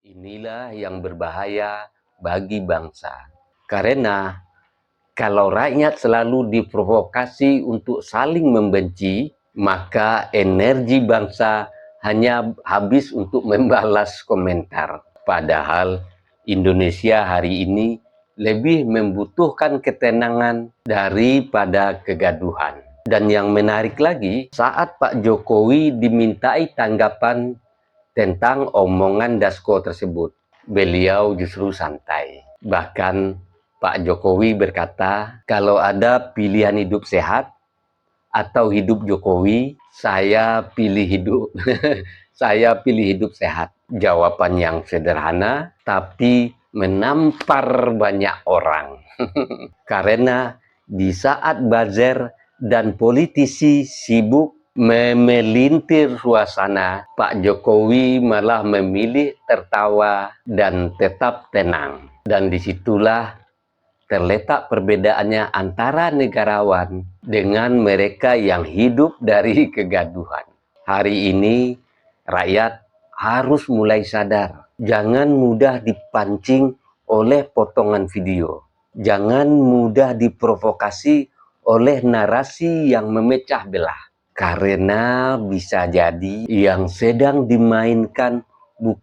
Inilah yang berbahaya bagi bangsa. Karena kalau rakyat selalu diprovokasi untuk saling membenci, maka energi bangsa hanya habis untuk membalas komentar. Padahal Indonesia hari ini lebih membutuhkan ketenangan daripada kegaduhan. Dan yang menarik lagi, saat Pak Jokowi dimintai tanggapan tentang omongan Dasko tersebut, beliau justru santai. Bahkan Pak Jokowi berkata, kalau ada pilihan hidup sehat atau hidup Jokowi, saya pilih hidup saya pilih hidup sehat. Jawaban yang sederhana tapi menampar banyak orang. Karena di saat buzzer dan politisi sibuk memelintir suasana, Pak Jokowi malah memilih tertawa dan tetap tenang. Dan disitulah terletak perbedaannya antara negarawan dengan mereka yang hidup dari kegaduhan. Hari ini rakyat harus mulai sadar, jangan mudah dipancing oleh potongan video. Jangan mudah diprovokasi oleh narasi yang memecah belah. Karena bisa jadi yang sedang dimainkan bukan